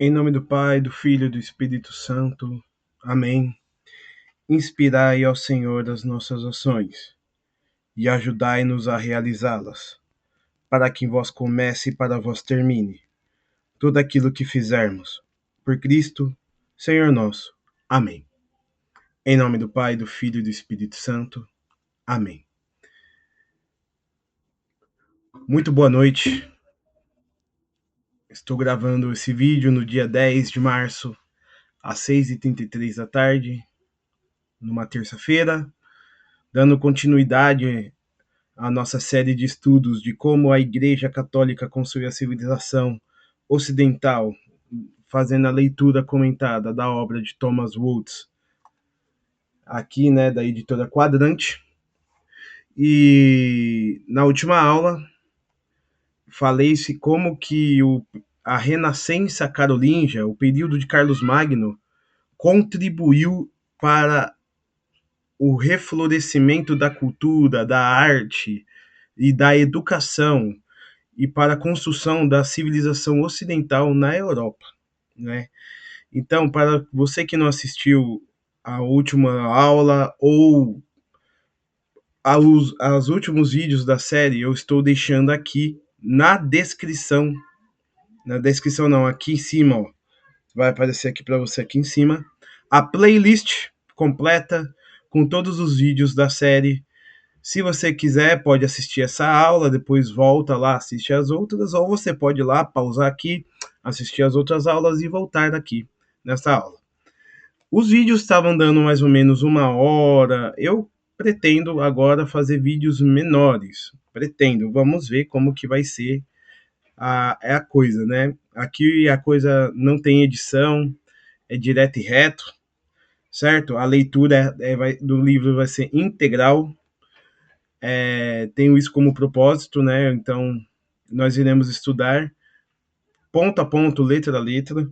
Em nome do Pai, do Filho e do Espírito Santo. Amém. Inspirai ao Senhor as nossas ações e ajudai-nos a realizá-las, para que em vós comece e para vós termine tudo aquilo que fizermos. Por Cristo, Senhor nosso. Amém. Em nome do Pai, do Filho e do Espírito Santo. Amém. Muito boa noite. Estou gravando esse vídeo no dia 10 de março, às 6h33 da tarde, numa terça-feira, dando continuidade à nossa série de estudos de como a Igreja Católica construiu a civilização ocidental, fazendo a leitura comentada da obra de Thomas Woods, aqui, da editora Quadrante. E na última aula falei-se como que a Renascença carolíngia, o período de Carlos Magno, contribuiu para o reflorescimento da cultura, da arte e da educação e para a construção da civilização ocidental na Europa, né? Então, para você que não assistiu a última aula ou aos últimos vídeos da série, eu estou deixando aqui na descrição, não, aqui em cima, ó, vai aparecer aqui para você aqui em cima, a playlist completa com todos os vídeos da série. Se você quiser, pode assistir essa aula, depois volta lá, assiste as outras, ou você pode ir lá, pausar aqui, assistir as outras aulas e voltar aqui nessa aula. Os vídeos estavam dando mais ou menos 1 hora. Eu pretendo agora fazer vídeos menores. Vamos ver como que vai ser a coisa, né? Aqui a coisa não tem edição, é direto e reto, certo? A leitura do livro vai ser integral. Tenho isso como propósito, né? Então, nós iremos estudar ponto a ponto, letra a letra.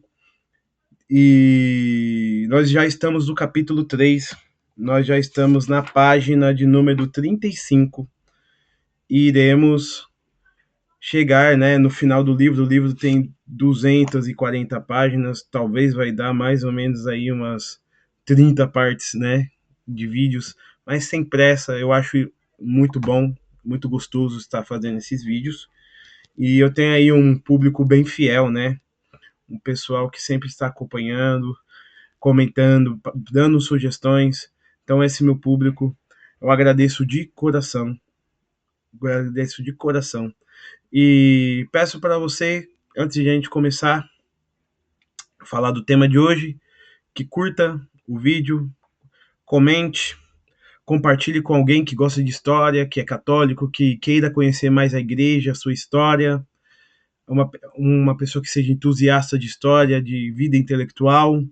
E nós já estamos no capítulo 3, nós já estamos na página de número 35 e iremos chegar, no final do livro. O livro tem 240 páginas, talvez vai dar mais ou menos aí umas 30 partes, de vídeos, mas sem pressa. Eu acho muito bom, muito gostoso estar fazendo esses vídeos. E eu tenho aí um público bem fiel, um pessoal que sempre está acompanhando, comentando, dando sugestões. Então esse meu público, eu agradeço de coração. E peço para você, antes de a gente começar a falar do tema de hoje, que curta o vídeo, comente, compartilhe com alguém que gosta de história, que é católico, que queira conhecer mais a igreja, a sua história, uma pessoa que seja entusiasta de história, de vida intelectual.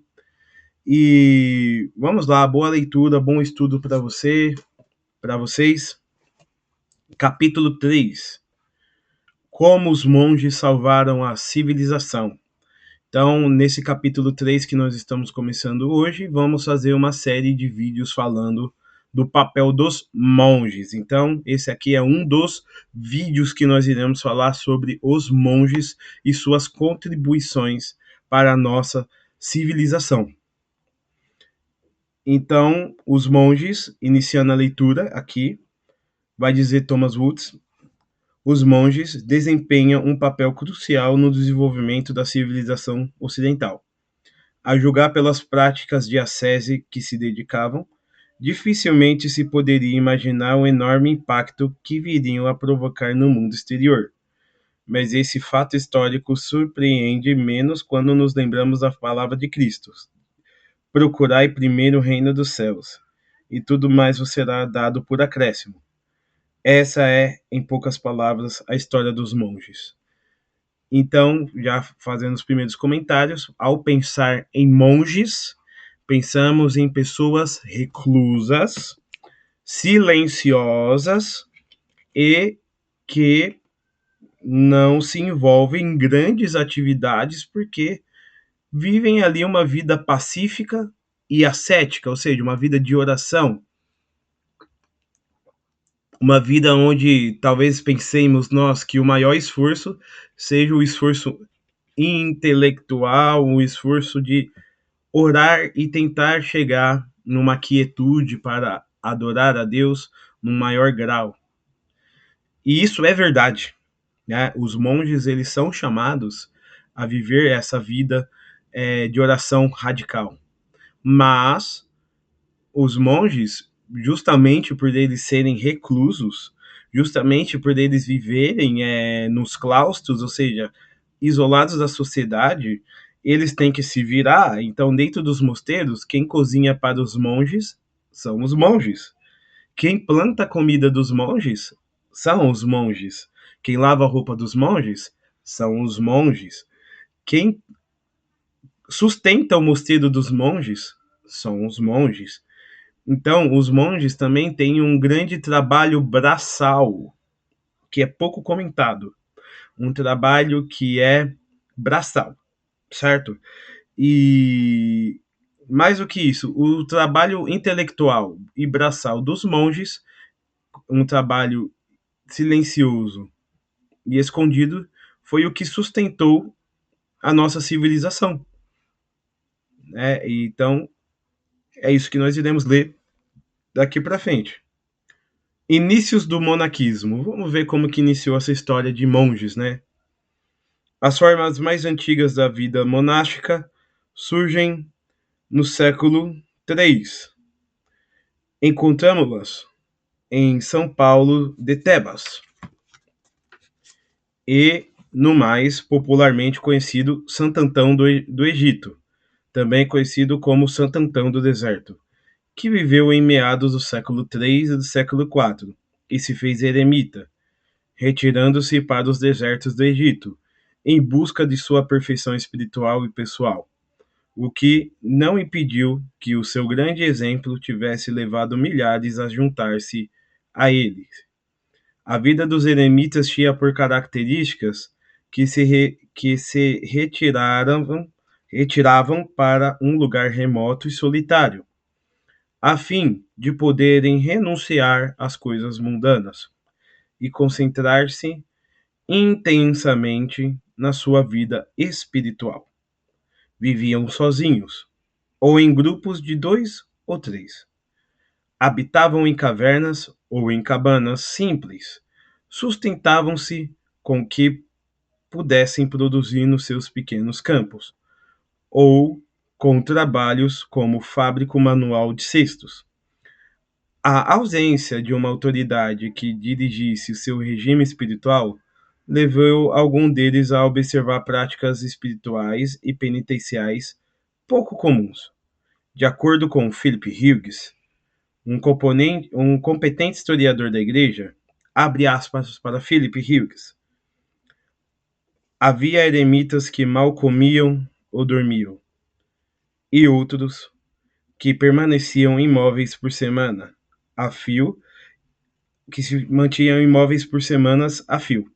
E vamos lá, boa leitura, bom estudo para vocês. Capítulo 3. Como os monges salvaram a civilização. Então, nesse capítulo 3 que nós estamos começando hoje, vamos fazer uma série de vídeos falando do papel dos monges. Então, esse aqui é um dos vídeos que nós iremos falar sobre os monges e suas contribuições para a nossa civilização. Então, os monges, iniciando a leitura aqui, vai dizer Thomas Woods: os monges desempenham um papel crucial no desenvolvimento da civilização ocidental. A julgar pelas práticas de ascese que se dedicavam, dificilmente se poderia imaginar o enorme impacto que viriam a provocar no mundo exterior. Mas esse fato histórico surpreende menos quando nos lembramos da palavra de Cristo: procurai primeiro o reino dos céus, e tudo mais vos será dado por acréscimo. Essa é, em poucas palavras, a história dos monges. Então, já fazendo os primeiros comentários, ao pensar em monges, pensamos em pessoas reclusas, silenciosas e que não se envolvem em grandes atividades porque vivem ali uma vida pacífica e ascética, ou seja, uma vida de oração, uma vida onde talvez pensemos nós que o maior esforço seja o esforço intelectual, um esforço de orar e tentar chegar numa quietude para adorar a Deus num maior grau. E isso é verdade, né? Os monges, eles são chamados a viver essa vida de oração radical. Mas os monges, justamente por eles serem reclusos, justamente por eles viverem nos claustros, ou seja, isolados da sociedade, eles têm que se virar. Então, dentro dos mosteiros, quem cozinha para os monges são os monges. Quem planta a comida dos monges são os monges. Quem lava a roupa dos monges são os monges. Quem sustenta o mosteiro dos monges são os monges. Então, os monges também têm um grande trabalho braçal, que é pouco comentado. Um trabalho que é braçal, certo? E mais do que isso, o trabalho intelectual e braçal dos monges, um trabalho silencioso e escondido, foi o que sustentou a nossa civilização. Então, é isso que nós iremos ler daqui para frente. Inícios do monaquismo. Vamos ver como que iniciou essa história de monges, né? As formas mais antigas da vida monástica surgem no século III. Encontramos-las em São Paulo de Tebas e no mais popularmente conhecido Santo Antão do Egito, também conhecido como Santo Antão do Deserto, que viveu em meados do século III e do século IV e se fez eremita, retirando-se para os desertos do Egito, em busca de sua perfeição espiritual e pessoal, o que não impediu que o seu grande exemplo tivesse levado milhares a juntar-se a ele. A vida dos eremitas tinha por características que se retiravam para um lugar remoto e solitário, a fim de poderem renunciar às coisas mundanas e concentrar-se intensamente na sua vida espiritual. Viviam sozinhos, ou em grupos de 2 ou 3. Habitavam em cavernas ou em cabanas simples. Sustentavam-se com o que pudessem produzir nos seus pequenos campos, ou com trabalhos como fábrico manual de cestos. A ausência de uma autoridade que dirigisse o seu regime espiritual levou algum deles a observar práticas espirituais e penitenciais pouco comuns. De acordo com Philip Hughes, um competente historiador da Igreja, abre aspas para Philip Hughes, havia eremitas que mal comiam ou dormiam, e outros que permaneciam imóveis por semana, a fio, que se mantinham imóveis por semanas a fio,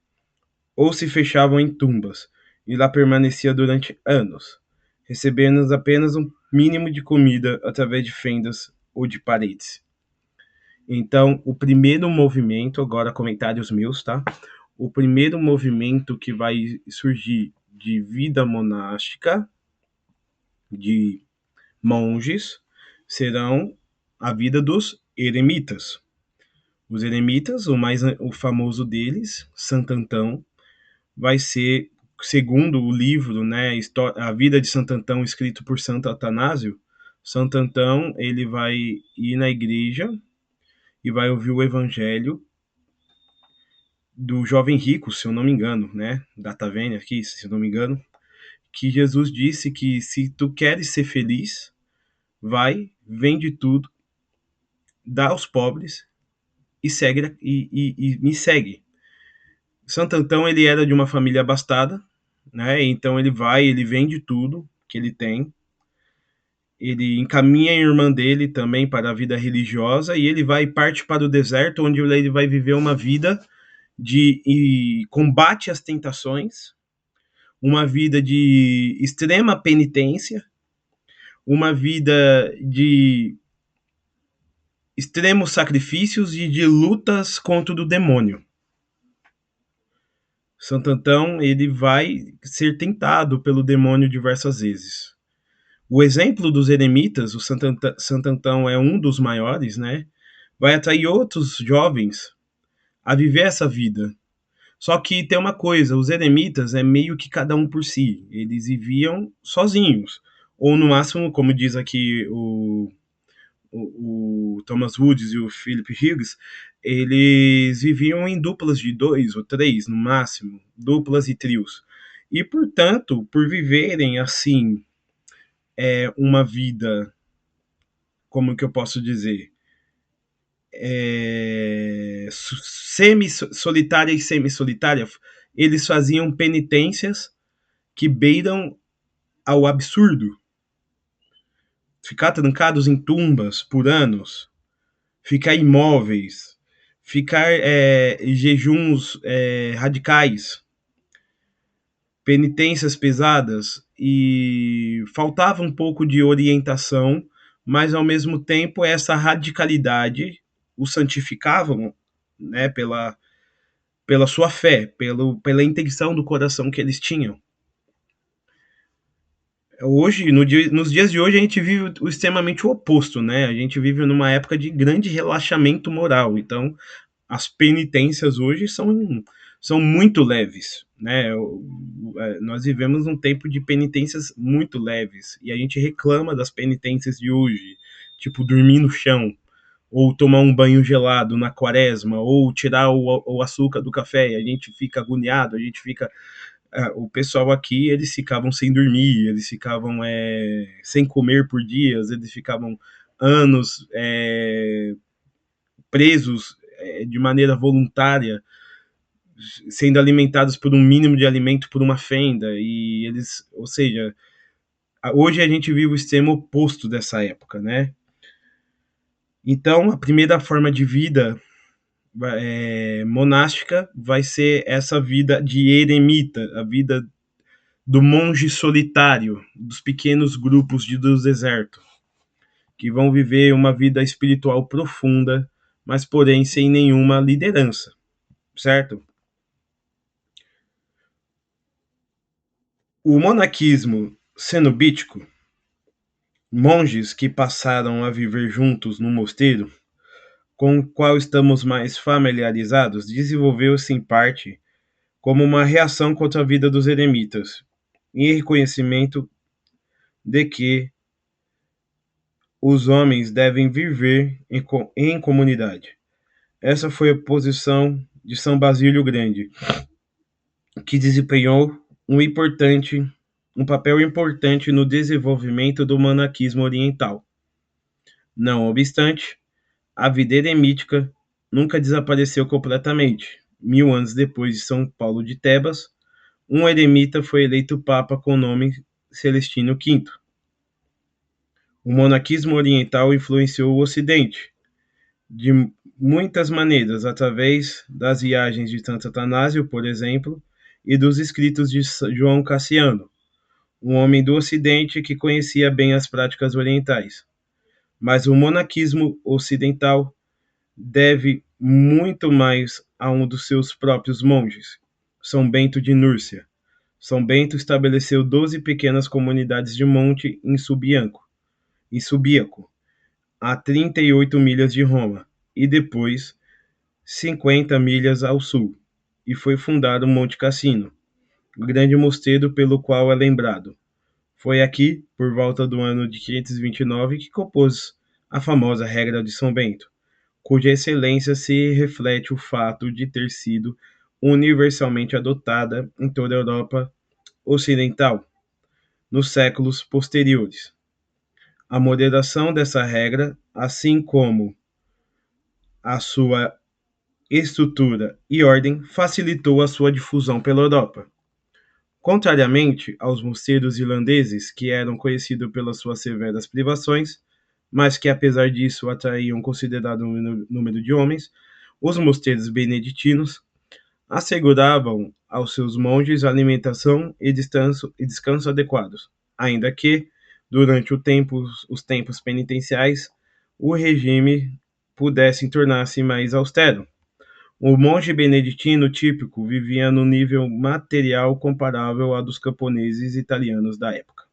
ou se fechavam em tumbas, e lá permanecia durante anos, recebendo apenas um mínimo de comida através de fendas ou de paredes. Então, o primeiro movimento, agora comentários meus, tá? O primeiro movimento que vai surgir de vida monástica, de monges, serão a vida dos eremitas. Os eremitas, o famoso deles, Santo Antão, vai ser, segundo o livro, né, A Vida de Santo Antão, escrito por Santo Atanásio, Santo Antão, ele vai ir na igreja e vai ouvir o evangelho do jovem rico, se eu não me engano, né, da Tavênia aqui, se eu não me engano, que Jesus disse que se tu queres ser feliz, vai, vende tudo, dá aos pobres e me segue. Santo Antão, ele era de uma família abastada, né? Então ele vende tudo que ele tem, ele encaminha a irmã dele também para a vida religiosa e ele parte para o deserto, onde ele vai viver uma vida de combate às tentações, uma vida de extrema penitência, uma vida de extremos sacrifícios e de lutas contra o demônio. Santo Antão, ele vai ser tentado pelo demônio diversas vezes. O exemplo dos eremitas, o Santo Antão é um dos maiores, né? Vai atrair outros jovens a viver essa vida. Só que tem uma coisa, os eremitas é meio que cada um por si. Eles viviam sozinhos. Ou no máximo, como diz aqui o Thomas Woods e o Philip Hughes, eles viviam em duplas de dois ou três, no máximo, duplas e trios. E, portanto, por viverem assim, uma vida, como que eu posso dizer, semi-solitária e semi-solitária, eles faziam penitências que beiram ao absurdo. Ficar trancados em tumbas por anos, ficar imóveis, ficar em jejuns radicais, penitências pesadas, e faltava um pouco de orientação, mas ao mesmo tempo essa radicalidade o santificavam, né, pela sua fé, pela intenção do coração que eles tinham. Hoje, nos dias de hoje, a gente vive o extremamente o oposto, né? A gente vive numa época de grande relaxamento moral. Então, as penitências hoje são muito leves, né? Nós vivemos um tempo de penitências muito leves e a gente reclama das penitências de hoje, tipo dormir no chão, ou tomar um banho gelado na quaresma, ou tirar o açúcar do café. E a gente fica agoniado, a gente fica o pessoal aqui, eles ficavam sem dormir, eles ficavam sem comer por dias, eles ficavam anos presos de maneira voluntária, sendo alimentados por um mínimo de alimento por uma fenda, e eles, ou seja, hoje a gente vive o extremo oposto dessa época, né? Então, a primeira forma de vida monástica vai ser essa vida de eremita, a vida do monge solitário, dos pequenos grupos do deserto, que vão viver uma vida espiritual profunda, mas porém sem nenhuma liderança, certo? O monaquismo cenobítico, monges que passaram a viver juntos no mosteiro, com o qual estamos mais familiarizados, desenvolveu-se em parte como uma reação contra a vida dos eremitas, em reconhecimento de que os homens devem viver em comunidade. Essa foi a posição de São Basílio Grande, que desempenhou um papel importante no desenvolvimento do monaquismo oriental. Não obstante, a vida eremítica nunca desapareceu completamente. 1000 anos depois de São Paulo de Tebas, um eremita foi eleito papa com o nome Celestino V. O monaquismo oriental influenciou o Ocidente de muitas maneiras, através das viagens de Santo Atanásio, por exemplo, e dos escritos de João Cassiano, um homem do Ocidente que conhecia bem as práticas orientais. Mas o monaquismo ocidental deve muito mais a um dos seus próprios monges, São Bento de Núrcia. São Bento estabeleceu 12 pequenas comunidades de monte em Subiaco, a 38 milhas de Roma, e depois 50 milhas ao sul, e foi fundado Monte Cassino, o grande mosteiro pelo qual é lembrado. Foi aqui, por volta do ano de 529, que compôs a famosa regra de São Bento, cuja excelência se reflete o fato de ter sido universalmente adotada em toda a Europa ocidental nos séculos posteriores. A moderação dessa regra, assim como a sua estrutura e ordem, facilitou a sua difusão pela Europa. Contrariamente aos mosteiros irlandeses, que eram conhecidos pelas suas severas privações, mas que apesar disso atraíam um considerável número de homens, os mosteiros beneditinos asseguravam aos seus monges alimentação e descanso adequados, ainda que, durante os tempos penitenciais, o regime pudesse tornar-se mais austero. O monge beneditino típico vivia no nível material comparável a dos camponeses italianos da época.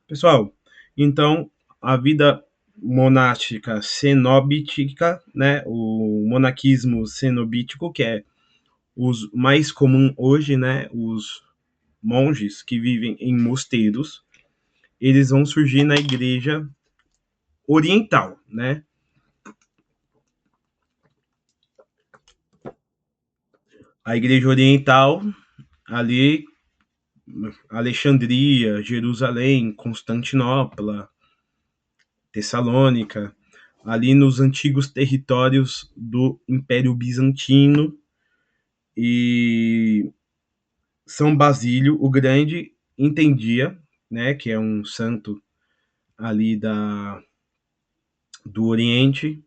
Pessoal, então a vida monástica cenobítica, né, o monaquismo cenobítico, que é os mais comum hoje, né, os monges que vivem em mosteiros, eles vão surgir na igreja oriental, né? A igreja oriental, ali, Alexandria, Jerusalém, Constantinopla, Tessalônica, ali nos antigos territórios do Império Bizantino, e São Basílio o Grande entendia, né, que é um santo ali do Oriente,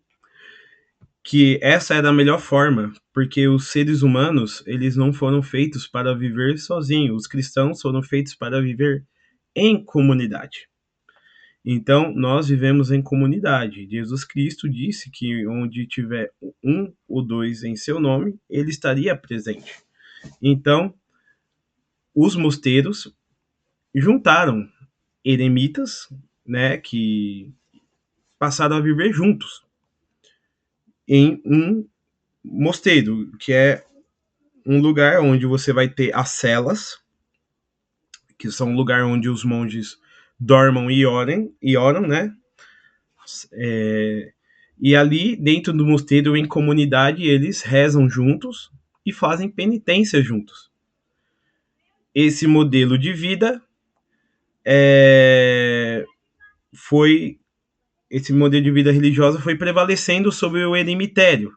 que essa era a melhor forma, porque os seres humanos, eles não foram feitos para viver sozinhos, os cristãos foram feitos para viver em comunidade. Então, nós vivemos em comunidade. Jesus Cristo disse que onde tiver um ou dois em seu nome, ele estaria presente. Então, os mosteiros juntaram eremitas, né, que passaram a viver juntos em um mosteiro, que é um lugar onde você vai ter as celas, que são um lugar onde os monges dormam e oram, né? É, e ali, dentro do mosteiro, em comunidade, eles rezam juntos e fazem penitência juntos. Esse modelo de vida foi esse modelo de vida religiosa foi prevalecendo sobre o eremitério.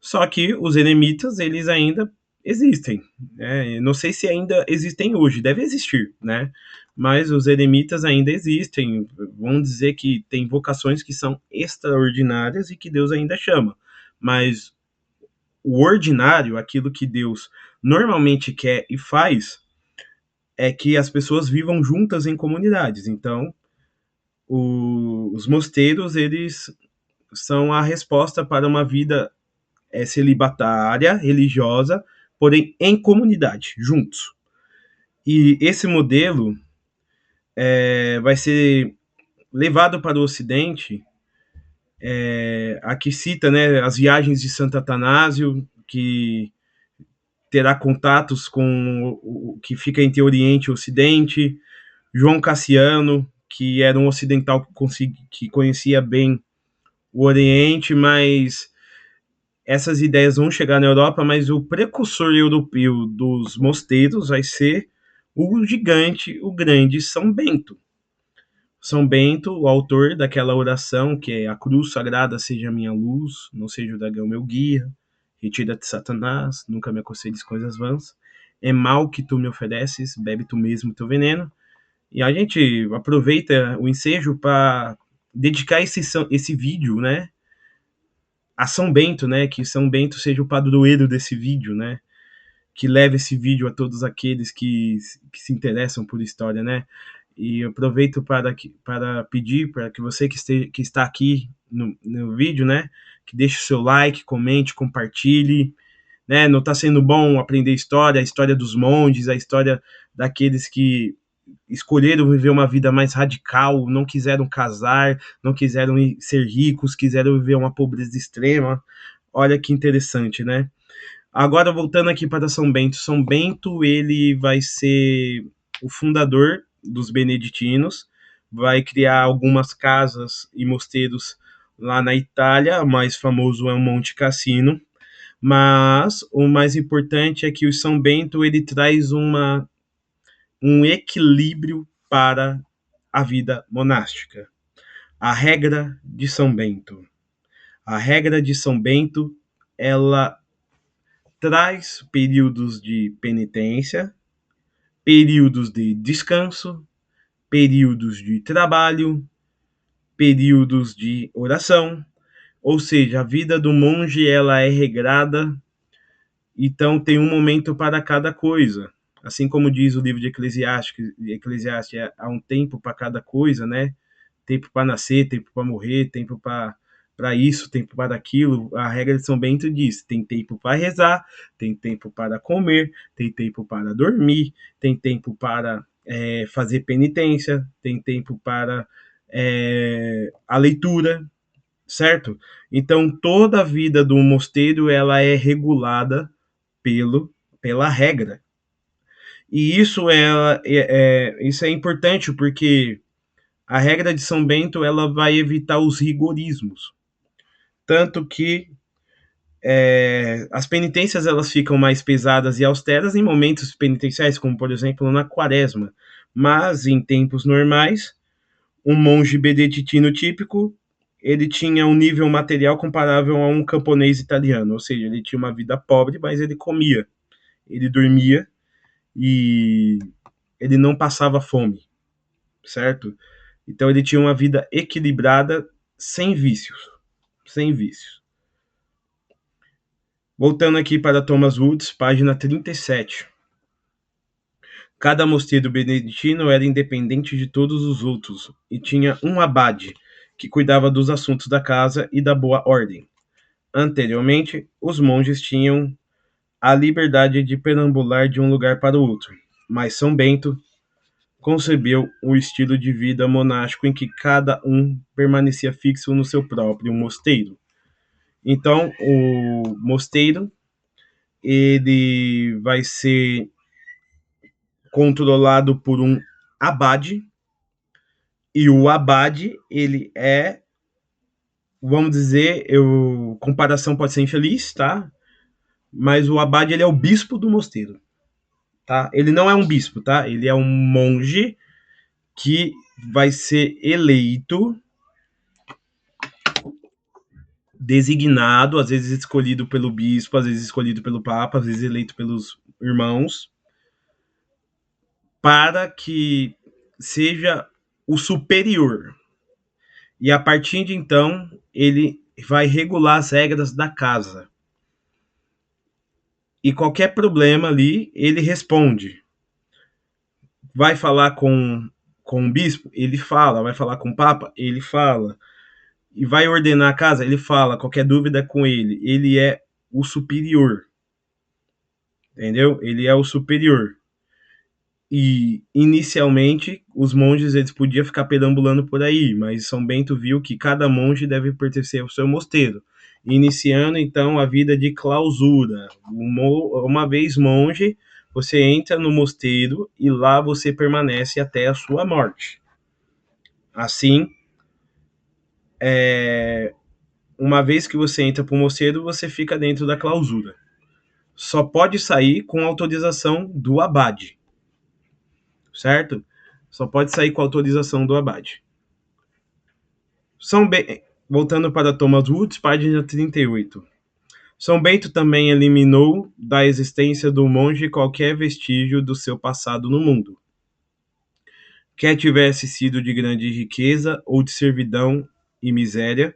Só que os eremitas, eles ainda existem. Né? Não sei se ainda existem hoje, deve existir, né? Mas os eremitas ainda existem. Vão dizer que tem vocações que são extraordinárias e que Deus ainda chama. Mas o ordinário, aquilo que Deus normalmente quer e faz, é que as pessoas vivam juntas em comunidades. Então, os mosteiros, eles são a resposta para uma vida celibatária, religiosa, porém em comunidade, juntos. E esse modelo vai ser levado para o Ocidente, aqui cita, né, as viagens de Santo Atanásio, que terá contatos com o que fica entre Oriente e Ocidente, João Cassiano, que era um ocidental que conhecia bem o Oriente, mas essas ideias vão chegar na Europa, mas o precursor europeu dos mosteiros vai ser o gigante, o grande São Bento. São Bento, o autor daquela oração que é: a cruz sagrada seja a minha luz, não seja o dragão meu guia, retira-te Satanás, nunca me aconselhes coisas vãs, é mal que tu me ofereces, bebe tu mesmo teu veneno. E a gente aproveita o ensejo para dedicar esse vídeo, né, a São Bento, né, que São Bento seja o padroeiro desse vídeo, né, que leve esse vídeo a todos aqueles que se interessam por história, né. E eu aproveito para pedir para que você que está aqui no vídeo, né, que deixe o seu like, comente, compartilhe, né. Não está sendo bom aprender história, a história dos monges, a história daqueles que escolheram viver uma vida mais radical, não quiseram casar, não quiseram ser ricos, quiseram viver uma pobreza extrema. Olha que interessante, né? Agora, voltando aqui para São Bento. São Bento, ele vai ser o fundador dos beneditinos, vai criar algumas casas e mosteiros lá na Itália. O mais famoso é o Monte Cassino, mas o mais importante é que o São Bento, ele traz um equilíbrio para a vida monástica. A regra de São Bento. A regra de São Bento, ela traz períodos de penitência, períodos de descanso, períodos de trabalho, períodos de oração. Ou seja, a vida do monge, ela é regrada, então tem um momento para cada coisa. Assim como diz o livro de Eclesiastes, há um tempo para cada coisa, né? Tempo para nascer, tempo para morrer, tempo para para isso, tempo para aquilo. A regra de São Bento diz: tem tempo para rezar, tem tempo para comer, tem tempo para dormir, tem tempo para fazer penitência, tem tempo para a leitura, certo? Então toda a vida do mosteiro ela é regulada pela regra. E isso é importante porque a regra de São Bento ela vai evitar os rigorismos, tanto que as penitências elas ficam mais pesadas e austeras em momentos penitenciais, como por exemplo na Quaresma, mas em tempos normais, um monge beneditino típico ele tinha um nível material comparável a um camponês italiano, ou seja, ele tinha uma vida pobre, mas ele comia, ele dormia e ele não passava fome, certo? Então ele tinha uma vida equilibrada, sem vícios, sem vícios. Voltando aqui para Thomas Woods, página 37. Cada mosteiro beneditino era independente de todos os outros e tinha um abade, que cuidava dos assuntos da casa e da boa ordem. Anteriormente, os monges tinham a liberdade de perambular de um lugar para o outro, mas São Bento concebeu o estilo de vida monástico em que cada um permanecia fixo no seu próprio mosteiro. Então, o mosteiro ele vai ser controlado por um abade, e o abade ele é, vamos dizer, comparação pode ser infeliz, tá? Mas o abade ele é o bispo do mosteiro, tá? Ele não é um bispo, tá? Ele é um monge que vai ser eleito, designado, às vezes escolhido pelo bispo, às vezes escolhido pelo papa, às vezes eleito pelos irmãos, para que seja o superior. E a partir de então, ele vai regular as regras da casa. E qualquer problema ali, ele responde. Vai falar com o bispo? Ele fala. Vai falar com o papa? Ele fala. E vai ordenar a casa? Ele fala. Qualquer dúvida com ele. Ele é o superior. Entendeu? Ele é o superior. E inicialmente os monges eles podiam ficar perambulando por aí, mas São Bento viu que cada monge deve pertencer ao seu mosteiro, iniciando então a vida de clausura. Uma vez monge, você entra no mosteiro e lá você permanece até a sua morte. Assim, uma vez que você entra para o mosteiro, você fica dentro da clausura. Só pode sair com autorização do abade, certo? Só pode sair com autorização do abade. Voltando para Thomas Woods, página 38. São Bento também eliminou da existência do monge qualquer vestígio do seu passado no mundo, quer tivesse sido de grande riqueza ou de servidão e miséria,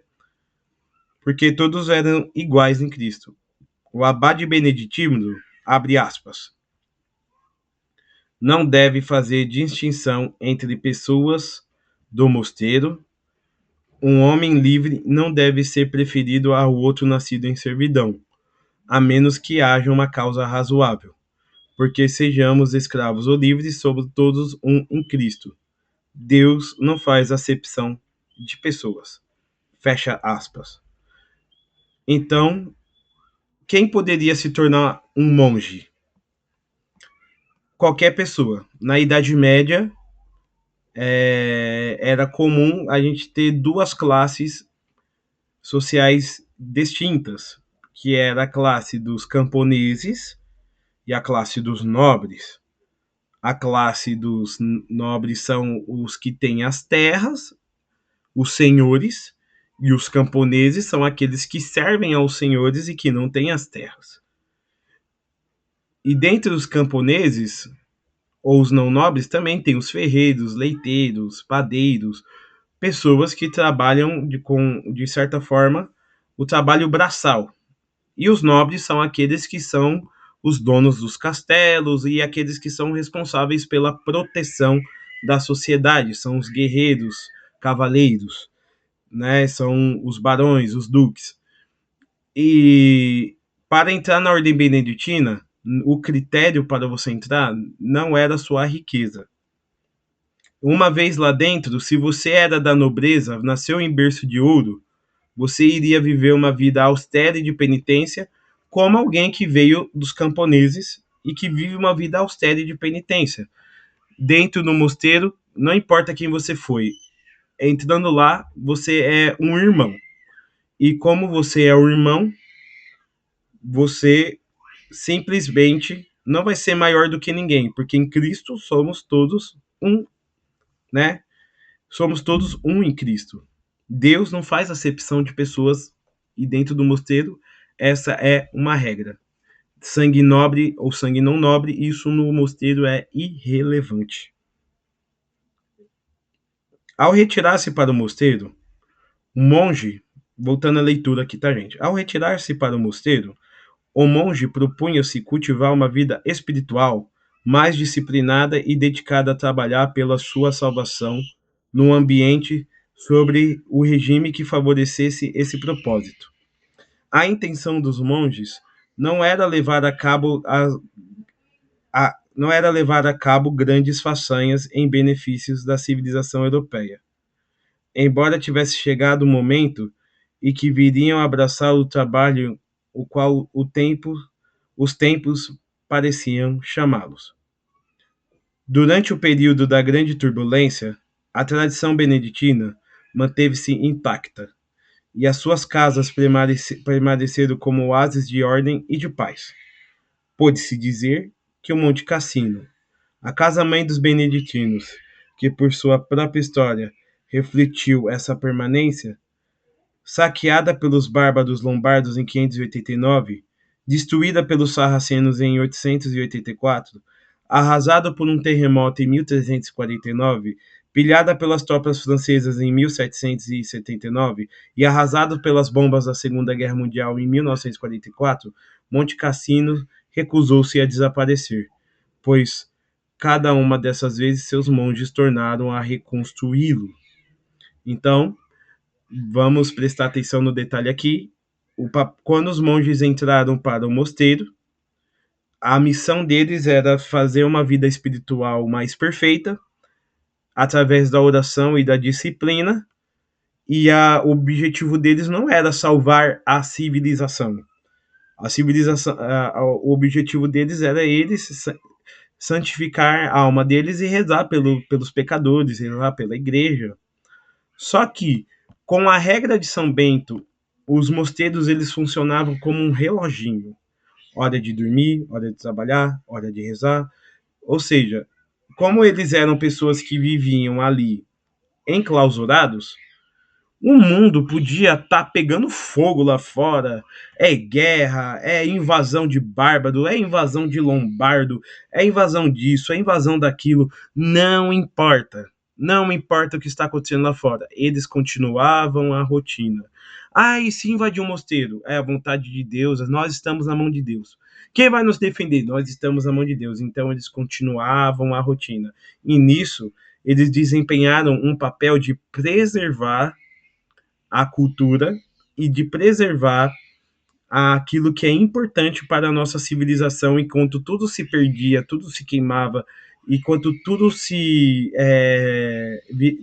porque todos eram iguais em Cristo. O abade beneditino, abre aspas, não deve fazer distinção entre pessoas do mosteiro. Um homem livre não deve ser preferido ao outro nascido em servidão, a menos que haja uma causa razoável, porque sejamos escravos ou livres, somos todos um em Cristo. Deus não faz acepção de pessoas. Fecha aspas. Então, quem poderia se tornar um monge? Qualquer pessoa. Na Idade Média, era comum a gente ter duas classes sociais distintas, que era a classe dos camponeses e a classe dos nobres. A classe dos nobres são os que têm as terras, os senhores, e os camponeses são aqueles que servem aos senhores e que não têm as terras. E dentre os camponeses, ou os não nobres, também tem os ferreiros, leiteiros, padeiros, pessoas que trabalham de certa forma o trabalho braçal. E os nobres são aqueles que são os donos dos castelos e aqueles que são responsáveis pela proteção da sociedade, são os guerreiros, cavaleiros. né? São os barões, os duques. E para entrar na ordem beneditina, o critério para você entrar não era sua riqueza. Uma vez lá dentro, se você era da nobreza, nasceu em berço de ouro, você iria viver uma vida austera e de penitência, como alguém que veio dos camponeses e que vive uma vida austera e de penitência. Dentro do mosteiro, não importa quem você foi, entrando lá, você é um irmão. E como você é um irmão, você simplesmente não vai ser maior do que ninguém, porque em Cristo somos todos um, né? Somos todos um em Cristo. Deus não faz acepção de pessoas e dentro do mosteiro essa é uma regra. Sangue nobre ou sangue não nobre, isso no mosteiro é irrelevante. Ao retirar-se para o mosteiro, o monge, voltando à leitura aqui, tá, gente? Ao retirar-se para o mosteiro, o monge propunha-se cultivar uma vida espiritual mais disciplinada e dedicada a trabalhar pela sua salvação num ambiente sobre o regime que favorecesse esse propósito. A intenção dos monges não era levar a cabo não era levar a cabo grandes façanhas em benefícios da civilização europeia. Embora tivesse chegado o momento em que viriam abraçar o trabalho o qual os tempos pareciam chamá-los. Durante o período da Grande Turbulência, a tradição beneditina manteve-se intacta, e as suas casas permaneceram como oásis de ordem e de paz. Pode-se dizer que o Monte Cassino, a casa-mãe dos beneditinos, que por sua própria história refletiu essa permanência, saqueada pelos bárbaros lombardos em 589, destruída pelos sarracenos em 884, arrasada por um terremoto em 1349, pilhada pelas tropas francesas em 1779 e arrasada pelas bombas da Segunda Guerra Mundial em 1944, Monte Cassino recusou-se a desaparecer, pois cada uma dessas vezes seus monges tornaram a reconstruí-lo. Então, vamos prestar atenção no detalhe aqui. Quando os monges entraram para o mosteiro, a missão deles era fazer uma vida espiritual mais perfeita, através da oração e da disciplina, e o objetivo deles não era salvar a civilização. O objetivo deles era eles santificar a alma deles e rezar pelos pecadores, rezar pela igreja. Só que, com a regra de São Bento, os mosteiros eles funcionavam como um reloginho. Hora de dormir, hora de trabalhar, hora de rezar. Ou seja, como eles eram pessoas que viviam ali enclausurados, o mundo podia estar pegando fogo lá fora. É guerra, é invasão de bárbaro, é invasão de lombardo, é invasão disso, é invasão daquilo. Não importa. Não importa o que está acontecendo lá fora. Eles continuavam a rotina. E se invadir um mosteiro? É a vontade de Deus, nós estamos na mão de Deus. Quem vai nos defender? Nós estamos na mão de Deus. Então eles continuavam a rotina. E nisso, eles desempenharam um papel de preservar a cultura e de preservar aquilo que é importante para a nossa civilização, enquanto tudo se perdia, tudo se queimava, enquanto tudo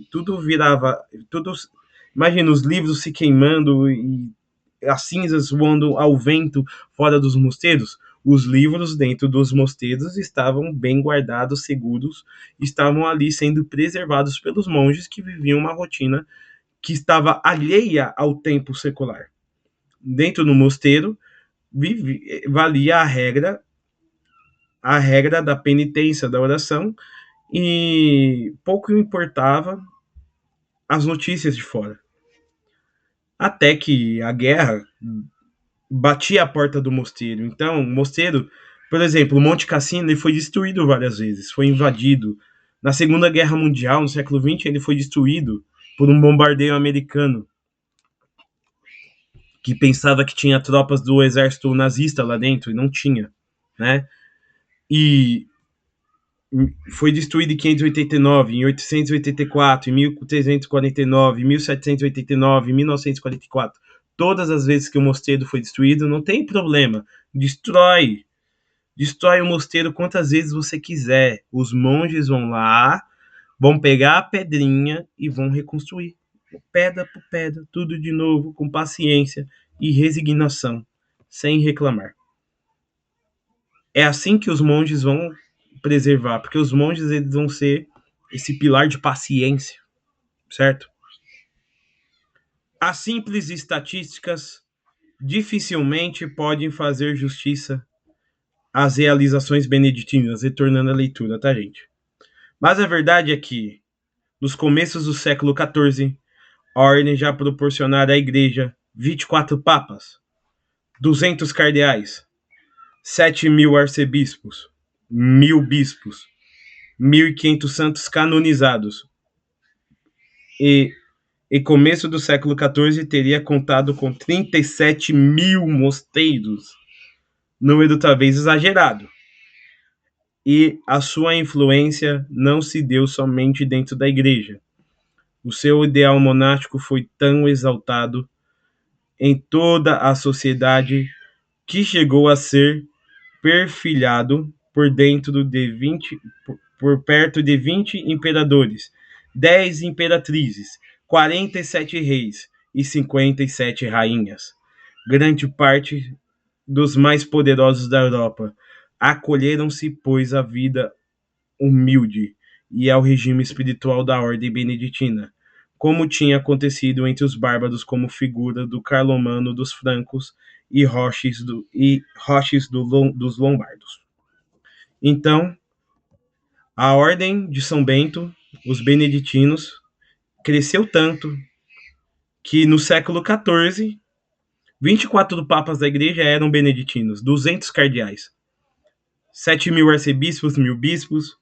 tudo virava, tudo, imagina os livros se queimando e as cinzas voando ao vento fora dos mosteiros. Os livros dentro dos mosteiros estavam bem guardados, seguros, estavam ali sendo preservados pelos monges que viviam uma rotina que estava alheia ao tempo secular. Dentro do mosteiro, valia a regra da penitência, da oração, e pouco importava as notícias de fora. Até que a guerra batia a porta do mosteiro. Então, o mosteiro, por exemplo, o Monte Cassino, ele foi destruído várias vezes, foi invadido. Na Segunda Guerra Mundial, no século XX, ele foi destruído por um bombardeio americano que pensava que tinha tropas do exército nazista lá dentro e não tinha, né? E foi destruído em 589, em 884, em 1349, em 1789, em 1944. Todas as vezes que o mosteiro foi destruído, não tem problema. Destrói. Destrói o mosteiro quantas vezes você quiser. Os monges vão lá, vão pegar a pedrinha e vão reconstruir. Pedra por pedra, tudo de novo, com paciência e resignação, sem reclamar. É assim que os monges vão preservar, porque os monges eles vão ser esse pilar de paciência, certo? As simples estatísticas dificilmente podem fazer justiça às realizações beneditinas, retornando à leitura, tá, gente? Mas a verdade é que, nos começos do século XIV, a ordem já proporcionara à igreja 24 papas, 200 cardeais, 7.000 arcebispos, 1.000 bispos, 1.500 santos canonizados. E começo do século XIV teria contado com 37.000 mosteiros, número talvez exagerado. E a sua influência não se deu somente dentro da igreja. O seu ideal monástico foi tão exaltado em toda a sociedade que chegou a ser perfilhado por perto de 20 imperadores, 10 imperatrizes, 47 reis e 57 rainhas. Grande parte dos mais poderosos da Europa acolheram-se, pois, à vida humilde e ao regime espiritual da ordem beneditina, como tinha acontecido entre os bárbaros como figura do Carlomano dos francos e dos lombardos. Então, a ordem de São Bento, os beneditinos, cresceu tanto que no século XIV, 24 papas da igreja eram beneditinos, 200 cardeais, 7.000 arcebispos, 1.000 bispos,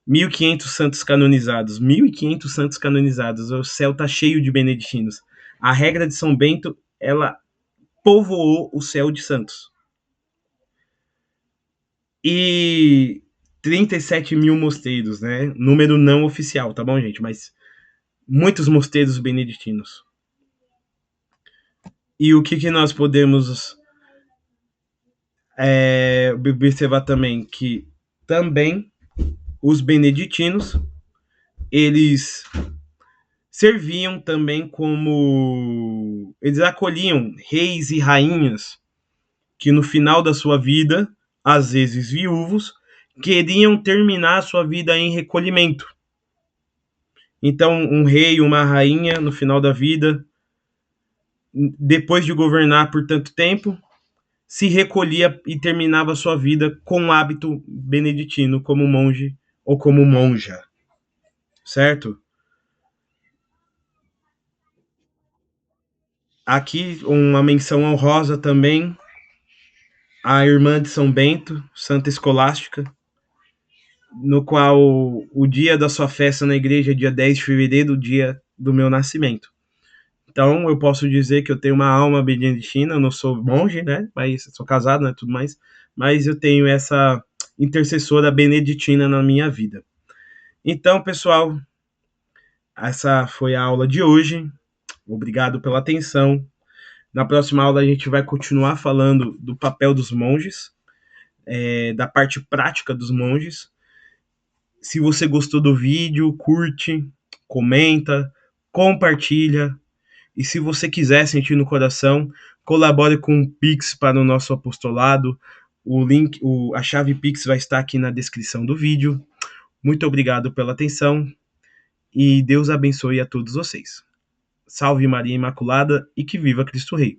1.500 santos canonizados. 1.500 santos canonizados. O céu está cheio de beneditinos. A regra de São Bento, ela povoou o céu de santos. E 37.000 mosteiros, né? Número não oficial, tá bom, gente? Mas muitos mosteiros beneditinos. E o que nós podemos observar também? Que também os beneditinos, eles serviam também como... Eles acolhiam reis e rainhas que no final da sua vida, às vezes viúvos, queriam terminar a sua vida em recolhimento. Então, um rei, uma rainha, no final da vida, depois de governar por tanto tempo, se recolhia e terminava a sua vida com um hábito beneditino, como monge ou como monja. Certo? Aqui uma menção honrosa também à irmã de São Bento, Santa Escolástica, no qual o dia da sua festa na igreja é dia 10 de fevereiro, o dia do meu nascimento. Então, eu posso dizer que eu tenho uma alma beneditina, eu não sou monge, né? Mas sou casado, né? Tudo mais. Mas eu tenho essa intercessora beneditina na minha vida. Então, pessoal, essa foi a aula de hoje. Obrigado pela atenção. Na próxima aula, a gente vai continuar falando do papel dos monges, da parte prática dos monges. Se você gostou do vídeo, curte, comenta, compartilha. E se você quiser sentir no coração, colabore com o Pix para o nosso apostolado. O link, a chave Pix vai estar aqui na descrição do vídeo. Muito obrigado pela atenção e Deus abençoe a todos vocês. Salve Maria Imaculada e que viva Cristo Rei.